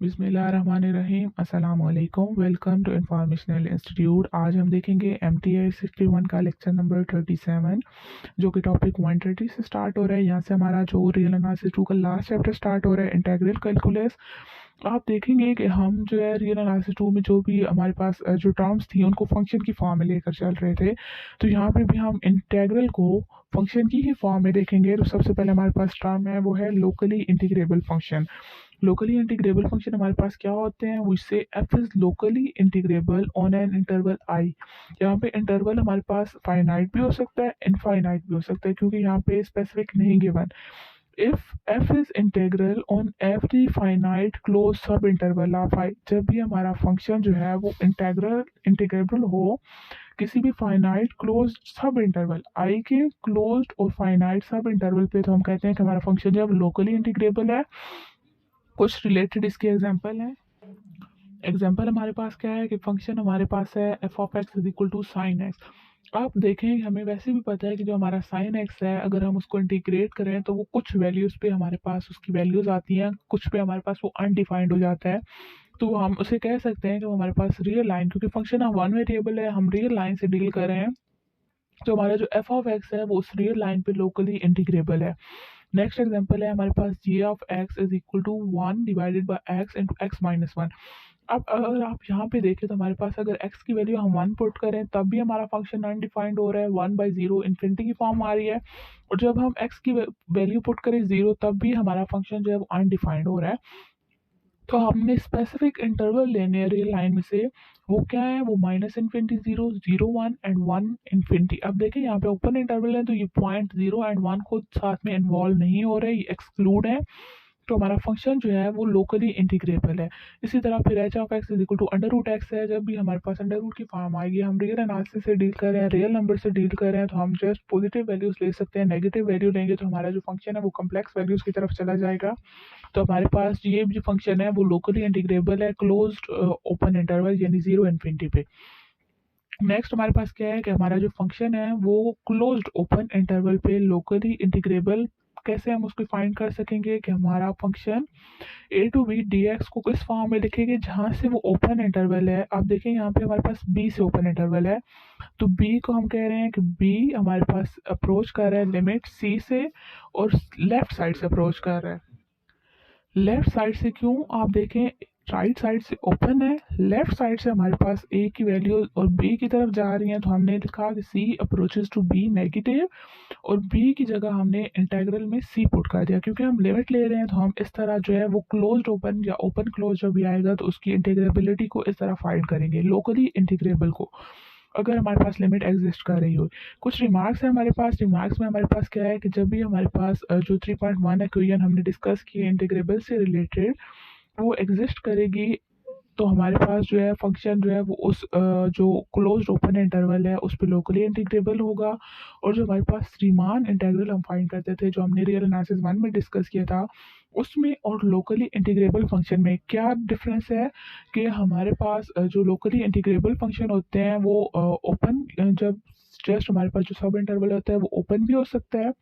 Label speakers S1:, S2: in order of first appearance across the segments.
S1: बिस्मिल्लाहिर्रहमानिर्रहीम अस्सलाम वालेकुम। Welcome to informational institute. आज हम देखेंगे MTI 61 का लेक्चर नंबर 37, जो कि टॉपिक 130 से स्टार्ट हो रहा है। यहाँ से हमारा जो रियल एनालिसिस 2 का लास्ट चैप्टर स्टार्ट हो रहा है, इंटीग्रल कैलकुलस। आप देखेंगे कि हम जो है रियल एनालिसिस 2 में जो भी हमारे पास जो टर्म्स थी उनको फंक्शन की फॉर्म में लेकर चल रहे थे, तो यहाँ पे भी हम इंटीग्रल को फंक्शन की ही फॉर्म में देखेंगे। तो सबसे पहले हमारे पास टर्म है, वो है locally integrable function. Locally integrable function हमारे पास क्या होते हैं, वो इससे f is locally integrable on an interval I. यहाँ पे इंटरवल हमारे पास फाइनाइट भी हो सकता है, इनफाइनाइट भी हो सकता है, क्योंकि यहाँ पे स्पेसिफिक नहीं given. If f is integral on every finite close sub interval of I, जब भी हमारा फंक्शन जो है वो इंटीग्रेबल हो किसी भी फाइनाइट क्लोज सब इंटरवल आई के क्लोज्ड और फाइनाइट सब इंटरवल पे, तो हम कहते हैं कि हमारा फंक्शन जो है लोकली इंटीग्रेबल है। कुछ रिलेटेड इसके एग्जांपल हैं। एग्जांपल हमारे पास क्या है कि फंक्शन हमारे पास है F of x is equal to sine X. आप देखें, हमें वैसे भी पता है कि जो हमारा साइन एक्स है, अगर हम उसको इंटीग्रेट करें तो वो कुछ वैल्यूज पे हमारे पास उसकी वैल्यूज आती हैं, कुछ पे हमारे पास वो अनडिफाइंड हो जाता है। तो हम उसे कह सकते हैं कि वो हमारे पास रियल लाइन, क्योंकि फंक्शन वन वेरिएबल है, हम रियल लाइन से डील कर रहे हैं, तो हमारा जो एफ ऑफ एक्स है वो उस रियल लाइन पे लोकली इंटीग्रेबल है। नेक्स्ट एग्जांपल है हमारे पास g of x is equal to 1 divided by x into x minus one. अब अगर आप यहाँ पे देखें तो हमारे पास अगर x की वैल्यू हम 1 पुट करें तब भी हमारा फंक्शन अनडिफाइंड हो रहा है, 1/0 इन्फिनिटी की फॉर्म आ रही है। और जब हम x की वैल्यू पुट करें 0 तब भी हमारा फंक्शन जो है वो अनडिफाइंड हो रहा है। तो हमने स्पेसिफिक इंटरवल लेने हैं रियल लाइन में से, वो क्या है, वो माइनस इन्फिनिटी 0, 0 1 एंड 1 इन्फिनिटी। अब देखिए यहाँ पे ओपन इंटरवल है, तो ये पॉइंट 0 एंड 1 खुद साथ में इन्वॉल्व नहीं हो रहे, ये एक्सक्लूड है। तो हमारा फंक्शन जो है वो लोकली इंटीग्रेबल है। इसी तरह फिर H of x is equal to under root X है। जब भी हमारे पास अंडर रूट की फॉर्म आएगी, हम रियल एनालिसिस से डील कर रहे हैं, रियल नंबर से डील कर रहे हैं, तो हम जस्ट पॉजिटिव वैल्यूज ले सकते हैं। नेगेटिव वैल्यू लेंगे तो हमारा जो फंक्शन है वो कम्प्लेक्स वैल्यूज की तरफ चला जाएगा। तो हमारे पास ये जो फंक्शन है वो लोकली इंटीग्रेबल है क्लोज्ड ओपन इंटरवल यानी 0 इन्फिनिटी पे। नेक्स्ट हमारे पास क्या है कि हमारा जो फंक्शन है वो क्लोज्ड ओपन इंटरवल पे लोकली इंटीग्रेबल। कैसे हम उसको फाइंड कर सकेंगे कि हमारा function A to B D X को किस फॉर्म में लिखेंगे जहाँ से वो ओपन इंटरवल है। आप देखें यहाँ पे हमारे पास बी से ओपन इंटरवल है, तो बी को हम कह रहे हैं कि बी हमारे पास अप्रोच कर रहा है लिमिट सी से, और लेफ्ट साइड से अप्रोच कर रहा है। लेफ्ट साइड से क्यों, आप देखें राइट साइड से ओपन है, लेफ्ट साइड से हमारे पास ए की वैल्यू और बी की तरफ जा रही है, तो हमने लिखा कि सी अप्रोचेस टू बी नेगेटिव, और बी की जगह हमने इंटीग्रल में सी पुट कर दिया। क्योंकि हम लिमिट ले रहे हैं तो हम इस तरह जो है वो क्लोज्ड ओपन या ओपन क्लोज जब भी आएगा तो उसकी इंटीग्रेबिलिटी को इस तरह फाइंड करेंगे, लोकली इंटीग्रेबल को, अगर हमारे पास लिमिट एग्जिस्ट कर रही हो। कुछ रिमार्क्स है हमारे पास। रिमार्क्स में हमारे पास क्या है कि जब भी हमारे पास जो 3.1 इक्वेशन हमने डिस्कस की इंटीग्रेबल से रिलेटेड वो एग्जिस्ट करेगी, तो हमारे पास जो है फंक्शन जो है वो उस जो क्लोज्ड ओपन इंटरवल है उस पर लोकली इंटीग्रेबल होगा। और जो हमारे पास रीमान इंटीग्रल हम फाइंड करते थे, जो हमने रियल एनालिसिस 1 में डिस्कस किया था, उसमें और लोकली इंटीग्रेबल फंक्शन में क्या डिफरेंस है कि हमारे पास जो लोकली इंटीग्रेबल फंक्शन होते हैं वो ओपन, जब जस्ट हमारे पास जो सब इंटरवल होता है वो ओपन भी हो सकता है,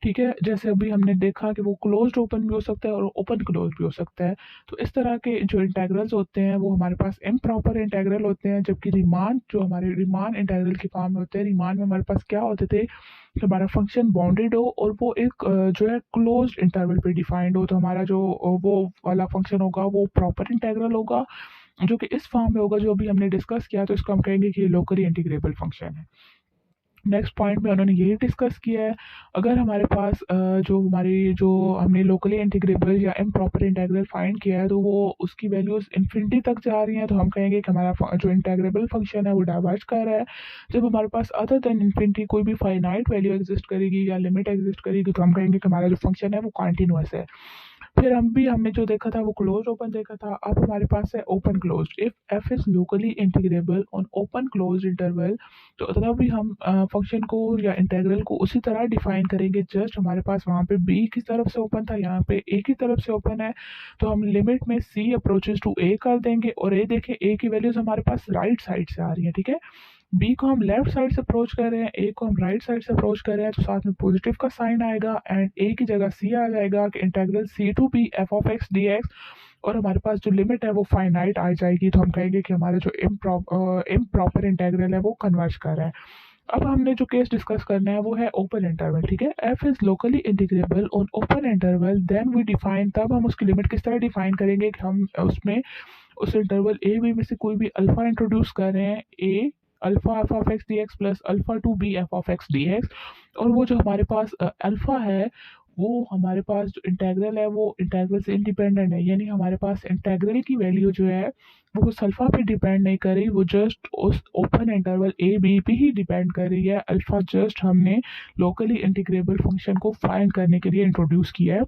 S1: ठीक है, जैसे अभी हमने देखा कि वो क्लोज्ड ओपन भी हो सकता है और ओपन क्लोज भी हो सकता है। तो इस तरह के जो इंटेग्रल्स होते हैं वो हमारे पास इम्प्रॉपर इंटेग्रल होते हैं, जबकि रीमान जो हमारे रीमान इंटेग्रल की फॉर्म में होते हैं, रीमान में हमारे पास क्या होते थे कि हमारा फंक्शन बाउंडेड हो और वो एक जो है क्लोज्ड इंटरवल पे डिफाइंड हो, तो हमारा जो वो वाला फंक्शन होगा वो प्रॉपर इंटेग्रल होगा, जो कि इस फॉर्म में होगा जो अभी हमने डिस्कस किया। तो इसको हम कहेंगे कि ये लोकली इंटीग्रेबल फंक्शन है। नेक्स्ट पॉइंट में उन्होंने यही डिस्कस किया है, अगर हमारे पास जो हमारी जो हमने लोकली इंटीग्रेबल या इम्प्रॉपर इंटीग्रल फाइंड किया है तो वो उसकी वैल्यूज इन्फिनिटी तक जा रही हैं, तो हम कहेंगे कि हमारा जो इंटीग्रेबल फंक्शन है वो डाइवर्ज कर रहा है। जब हमारे पास अदर देन इन्फिनिटी कोई भी फाइनाइट वैल्यू एग्जिस्ट करेगी या लिमिट एग्जिस्ट करेगी, तो हम कहेंगे कि हमारा जो फंक्शन है वो कॉन्टिन्यूअस है। फिर हमने जो देखा था वो क्लोज ओपन देखा था। अब हमारे पास है open close. If f is locally integrable on open close interval, तो तब भी हम फंक्शन को या इंटीग्रल को उसी तरह डिफाइन करेंगे, जस्ट हमारे पास वहाँ पे बी की तरफ से ओपन था, यहाँ पे ए की तरफ से ओपन है, तो हम लिमिट में सी अप्रोचेस टू ए कर देंगे। और ए देखें, ए की वैल्यूज हमारे पास राइट साइड से आ रही है, ठीक है, बी को हम लेफ्ट साइड से अप्रोच कर रहे हैं, ए को हम राइट साइड से अप्रोच कर रहे हैं, तो साथ में पॉजिटिव का साइन आएगा एंड ए की जगह सी आ जाएगा कि integral C to B F of x D x और हमारे पास जो लिमिट है वो फाइनाइट आ जाएगी, तो हम कहेंगे कि हमारा जो इम्प्रॉपर इंटेग्रल है वो कन्वर्ज कर रहा है। अब हमने जो केस डिस्कस करना है वो है ओपन इंटरवल, ठीक है। F is locally integrable on open interval, then we define, तब हम उसकी लिमिट किस तरह डिफाइन करेंगे कि हम उसमें उस इंटरवल ए बी में से कोई भी अल्फा इंट्रोड्यूस कर रहे हैं, a alpha f of x D x plus alpha two B F of x D x, और वो जो हमारे पास अल्फा है वो हमारे पास जो इंटेग्रल है वो इंटेग्रल से इंडिपेंडेंट है, यानी हमारे पास इंटेग्रल की वैल्यू जो है वो उस अल्फा पे डिपेंड नहीं कर रही, वो जस्ट उस ओपन इंटरवल ए बी पे ही डिपेंड कर रही है। अल्फा जस्ट हमने लोकली इंटीग्रेबल फंक्शन को फाइंड करने के लिए इंट्रोड्यूस किया है।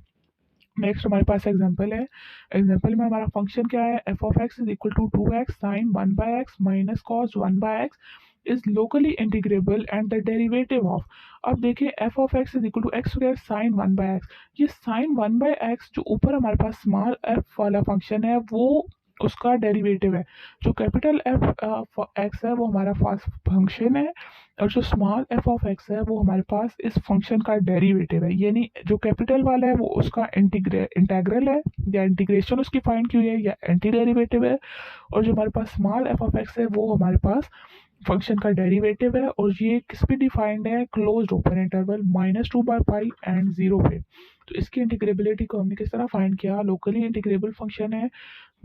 S1: नेक्स्ट हमारे पास एग्जांपल है। एग्जांपल में हमारा फंक्शन क्या है, F of x is equal to 2x sine 1/x minus cos 1/x is locally integrable and the derivative of. अब देखिए F of x is equal to X square sine 1/x, ये sine 1/x जो ऊपर हमारे पास small F वाला function है वो उसका डेरिवेटिव है। जो कैपिटल एफ एक्स है वो हमारा फास्ट फंक्शन है, और जो स्मॉल एफ ऑफ एक्स है वो हमारे पास इस फंक्शन का डेरिवेटिव है, यानी जो कैपिटल वाला है वो उसका इंटेग्रल है या इंटीग्रेशन उसकी फाइंड की हुई है या एंटी डेरिवेटिव है, और जो हमारे पास स्मॉल एफ ऑफ एक्स है वो हमारे पास फंक्शन का डेरिवेटिव है, और ये किस पे डिफाइंड है, क्लोज्ड ओपन इंटरवल -2/पाई एंड 0 पे। तो इसकी इंटीग्रेबिलिटी को हमने किस तरह फाइंड किया, लोकली इंटीग्रेबल फंक्शन है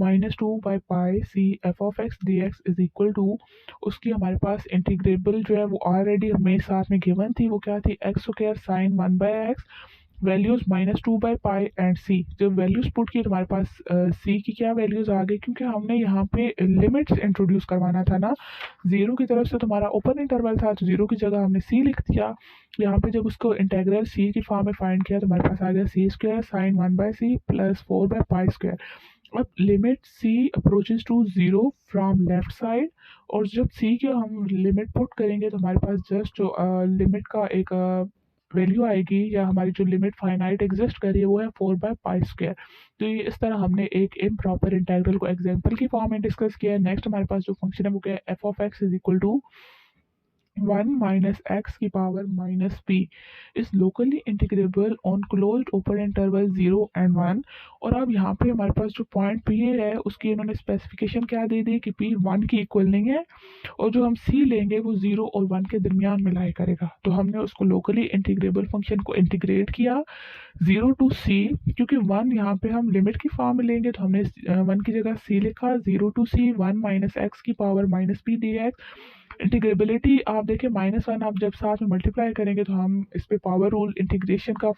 S1: -2/पाई c f of x D x is equal to, उसकी हमारे पास इंटीग्रेबल जो है वो ऑलरेडी हमें साथ में गिवन थी, वो क्या थी, x square sine 1/x values -2/पाई एंड सी। जब वैल्यूज पुट की तो हमारे पास सी की क्या वैल्यूज आ गई, क्योंकि हमने यहाँ पे लिमिट्स इंट्रोड्यूस करवाना था ना, जीरो की तरफ से तो हमारा ओपन इंटरवल था, तो जीरो की जगह हमने सी लिख दिया। यहाँ पे जब उसको इंटेग्रल सी की फॉर्म में फाइंड किया तो हमारे पास आ गया c square sine 1/c plus 4/पाई स्क्वायर। अब limit c approaches to zero from left side, और जब सी की हम लिमिट पुट करेंगे तो हमारे पास जस्ट जो लिमिट का एक वैल्यू आएगी, या हमारी जो लिमिट फाइनाइट एग्जिस्ट कर रही है वो है 4/पाई स्क्वायर। तो ये इस तरह हमने एक इम्प्रॉपर इंटेग्रल को एग्जाम्पल की फॉर्म में डिस्कस किया है। नेक्स्ट हमारे पास जो फंक्शन है वो क्या है, F of x is equal to 1 minus x की power minus p is locally integrable on closed open interval 0 and 1। और अब यहाँ पे हमारे पास जो पॉइंट पी है उसकी इन्होंने स्पेसिफिकेशन क्या दे दी कि पी 1 की इक्वल नहीं है, और जो हम सी लेंगे वो 0 और 1 के दरमियान मिलाया करेगा। तो हमने उसको लोकली इंटीग्रेबल फंक्शन को इंटीग्रेट किया 0 टू सी, क्योंकि 1 यहाँ पे हम लिमिट की फॉर्म में लेंगे तो हमने 1 की जगह सी लिखा, 0 टू सी 1 माइनस एक्स की power minus P D x. Integrability आप देखिए -1 आप जब साथ में मल्टीप्लाई करेंगे तो हम इस पे पावर रूल इंटीग्रेशन का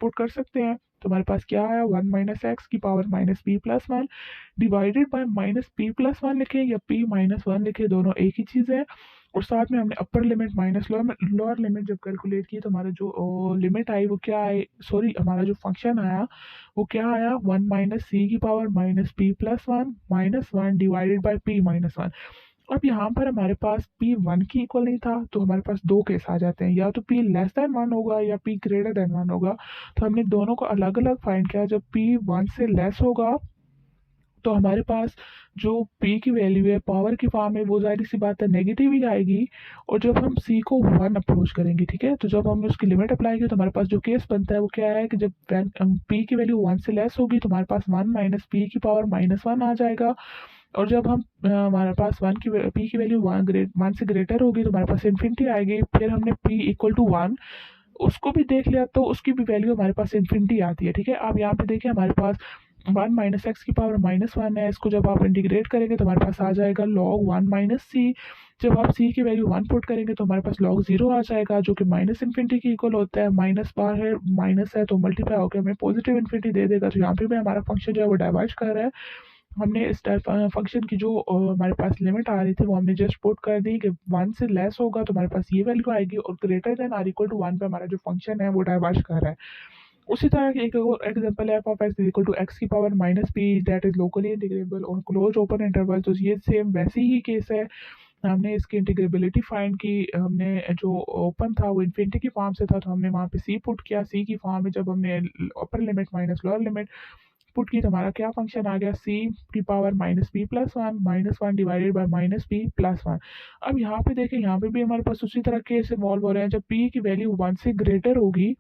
S1: पुट कर सकते हैं। तो हमारे पास क्या है, 1 माइनस एक्स की power minus P plus 1 divided bye minus P plus 1 लिखे या पी माइनस 1 लिखे, दोनों एक ही चीज़ है। और साथ में हमने upper limit minus lower limit जब कैलकुलेट की तो हमारा जो लिमिट आई वो क्या आई, सॉरी हमारा जो फंक्शन आया वो क्या आया, 1 माइनस सी की power minus P plus 1 -1 divided by P minus 1। अब यहाँ पर हमारे पास p 1 की इक्वल नहीं था, तो हमारे पास दो केस आ जाते हैं, या तो p लेस देन 1 होगा या p ग्रेटर देन 1 होगा। तो हमने दोनों को अलग अलग फाइंड किया। जब p 1 से लेस होगा तो हमारे पास जो p की वैल्यू है पावर की फॉर्म में वो जाहिर सी बात है नेगेटिव ही आएगी। और जब हम c को 1 अप्रोच करेंगे, ठीक है, तो जब हमने उसकी लिमिट अप्लाई की तो हमारे पास जो केस बनता है वो क्या है कि जब p की वैल्यू 1 से लेस होगी तो हमारे पास 1 माइनस पी की पावर -1 आ जाएगा। और जब हम हमारे पास पी की वैल्यू 1 से ग्रेटर होगी तो हमारे पास इन्फिनिटी आएगी। फिर हमने p इक्वल टू 1 उसको भी देख लिया तो उसकी भी वैल्यू हमारे पास इन्फिनिटी आती है, ठीक है। आप यहाँ पे देखिए हमारे पास 1 माइनस एक्स की पावर -1 है, इसको जब आप इंटीग्रेट करेंगे तो हमारे पास आ जाएगा log 1 माइनस सी। जब आप c की वैल्यू 1 पुट करेंगे तो हमारे पास log 0 आ जाएगा, जो कि माइनस इन्फिनिटी की इक्वल होता है। माइनस बार है माइनस है तो मल्टीप्लाई होकर हमें पॉजिटिव इन्फिनिटी दे देगा। तो यहाँ पे भी हमारा फंक्शन जो है वो डाइवर्ज कर रहा है। हमने इस टाइप फंक्शन की जो हमारे पास लिमिट आ रही थी वो हमने जस्ट पुट कर दी कि 1 से लेस होगा तो हमारे पास ये वैल्यू आएगी, और greater than or equal to 1 पे हमारा जो फंक्शन है वो डाइवर्ज कर रहा है। उसी तरह एक और एग्जांपल है F of x equal to x की power minus p that is locally integrable on close open interval. तो ये सेम वैसी ही केस है। हमने इसकी इंटीग्रेबिलिटी फाइंड की, हमने जो ओपन था वो इन्फिनिटी की फॉर्म से था तो हमने वहाँ पे सी पुट किया। सी की फॉर्म में जब हमने upper limit minus lower limit put की तो हमारा क्या फंक्शन आ गया, सी की power -p+1 divided by -p+1। अब यहाँ पे देखें, यहाँ पे भी हमारे पास उसी तरह केस इन्वॉल्व हो रहे हैं। जब p की वैल्यू 1 से ग्रेटर होगी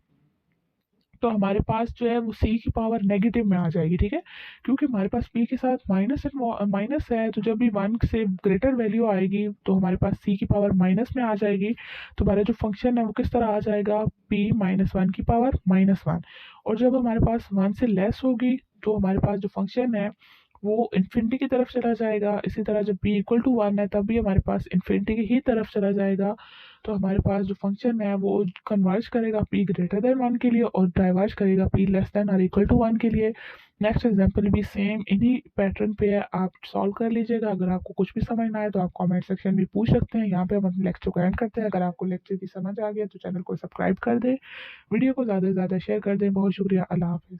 S1: तो हमारे पास जो है वो सी की पावर नेगेटिव में आ जाएगी, ठीक है। क्योंकि हमारे पास पी के साथ माइनस है, तो जब भी 1 से ग्रेटर वैल्यू आएगी तो हमारे पास सी की पावर माइनस में आ जाएगी। तो हमारा जो फंक्शन है वो किस तरह आ जाएगा, पी -1 की पावर -1। और जब हमारे पास 1 से लेस होगी तो हमारे पास जो फंक्शन है वो इन्फिनिटी की तरफ चला जाएगा। इसी तरह जब p इक्वल टू 1 है तब भी हमारे पास इन्फिनिटी की ही तरफ चला जाएगा। तो हमारे पास जो फंक्शन है वो कन्वर्ज करेगा p ग्रेटर देन 1 के लिए और डाइवर्ज करेगा p लेस देन और इक्वल टू 1 के लिए। नेक्स्ट एग्जांपल भी सेम इन्हीं पैटर्न पे है, आप सॉल्व कर लीजिएगा। अगर आपको कुछ भी समझ ना आए तो आप कमेंट सेक्शन में पूछ सकते हैं। यहाँ पे हम अपने लेक्चर को एंड करते हैं। अगर आपको लेक्चर की समझ आ गया तो चैनल को सब्सक्राइब कर दें, वीडियो को ज़्यादा से ज़्यादा शेयर कर दें। बहुत शुक्रिया, अल्लाह हाफिज़।